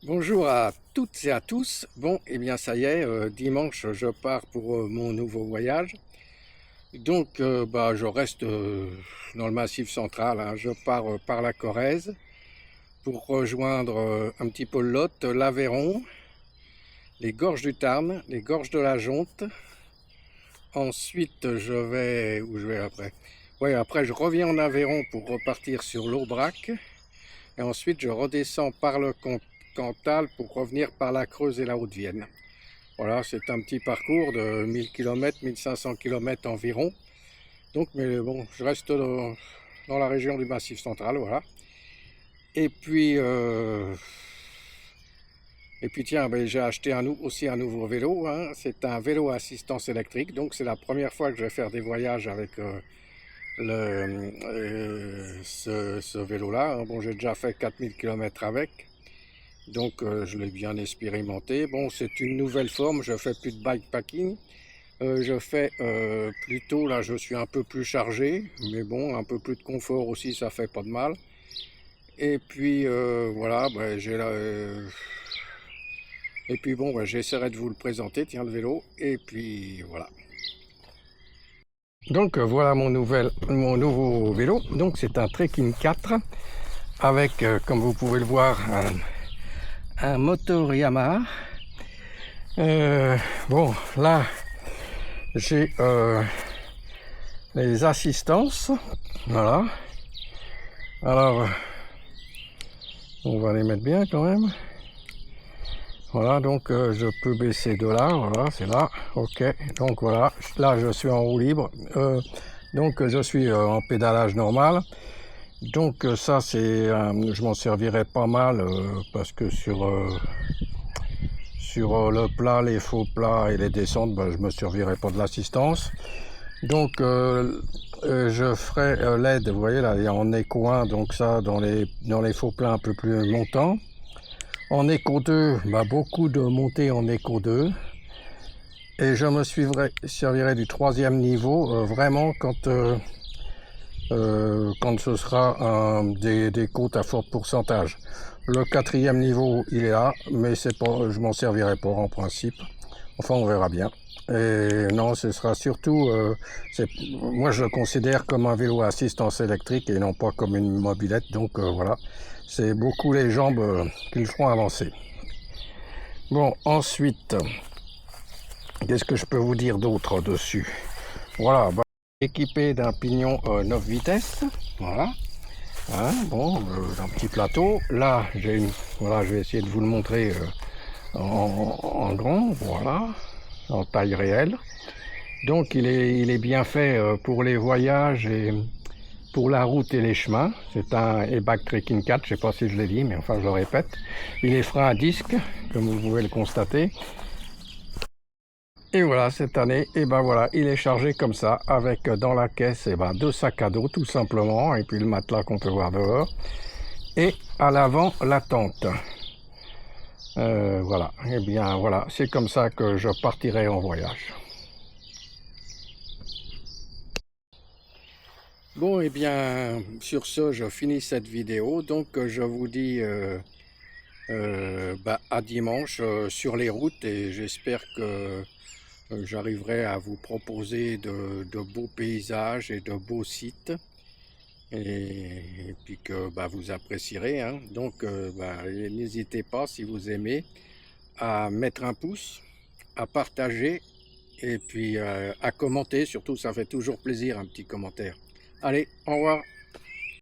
Bonjour à toutes et à tous. Bon, et bien ça y est, dimanche je pars pour mon nouveau voyage. Donc je reste dans le Massif central, hein. Je pars par la Corrèze pour rejoindre un petit peu le Lot, l'Aveyron, les gorges du Tarn, les gorges de la Jonte. Ensuite je vais... Où je vais après? Ouais, après je reviens en Aveyron pour repartir sur l'Aubrac. Et ensuite je redescends par le Cantal pour revenir par la Creuse et la Haute-Vienne. Voilà, c'est un petit parcours de 1000 km, 1500 km environ. Donc, mais bon, je reste dans la région du Massif central, voilà. Et puis, tiens, j'ai acheté aussi un nouveau vélo, hein. C'est un vélo à assistance électrique. Donc, c'est la première fois que je vais faire des voyages avec ce vélo-là. Bon, j'ai déjà fait 4000 km avec. Donc je l'ai bien expérimenté. Bon, c'est une nouvelle forme, je fais plus de bikepacking. Je fais plutôt, là je suis un peu plus chargé, mais bon, un peu plus de confort aussi, ça fait pas de mal. Et puis voilà, et puis bon, j'essaierai de vous le présenter, tiens, le vélo. Et puis voilà. Donc voilà mon nouveau vélo. Donc c'est un Trekking 4 avec, comme vous pouvez le voir, un moteur Yamaha. Bon, là j'ai les assistances, voilà. Alors on va les mettre bien quand même. Voilà, donc je peux baisser de là, voilà, c'est là, ok. Donc voilà, là je suis en roue libre, donc je suis en pédalage normal. Donc ça c'est, je m'en servirai pas mal parce que sur le plat, les faux plats et les descentes, je me servirai pas de l'assistance. Donc je ferai l'aide, vous voyez là, il y a en éco 1, donc ça dans les faux plats un peu plus longtemps. En éco 2, beaucoup de montées en éco 2. Et je me servirai du troisième niveau vraiment quand ce sera des côtes à fort pourcentage. Le quatrième niveau il est là, mais c'est pas, je m'en servirai pas en principe. Enfin on verra bien. Et non, ce sera surtout, moi je le considère comme un vélo à assistance électrique et non pas comme une mobilette. Donc voilà, c'est beaucoup les jambes qui le feront avancer. Bon, ensuite, qu'est-ce que je peux vous dire d'autre dessus? Voilà, équipé d'un pignon 9 vitesses, voilà. Hein, bon, un petit plateau. Là, voilà, je vais essayer de vous le montrer en grand, voilà, en taille réelle. Donc, il est bien fait pour les voyages et pour la route et les chemins. C'est un e-bike Trekking 4, je ne sais pas si je l'ai dit, mais enfin, je le répète. Il est frein à disque, comme vous pouvez le constater. Et voilà, cette année, voilà, il est chargé comme ça, avec dans la caisse deux sacs à dos tout simplement, et puis le matelas qu'on peut voir dehors, et à l'avant la tente. Voilà, et bien voilà, c'est comme ça que je partirai en voyage. Bon, et bien sur ce, je finis cette vidéo, donc je vous dis à dimanche sur les routes, et j'espère que j'arriverai à vous proposer de beaux paysages et de beaux sites, et puis que vous apprécierez, hein. Donc n'hésitez pas, si vous aimez, à mettre un pouce, à partager et puis à commenter. Surtout, ça fait toujours plaisir un petit commentaire. Allez, au revoir.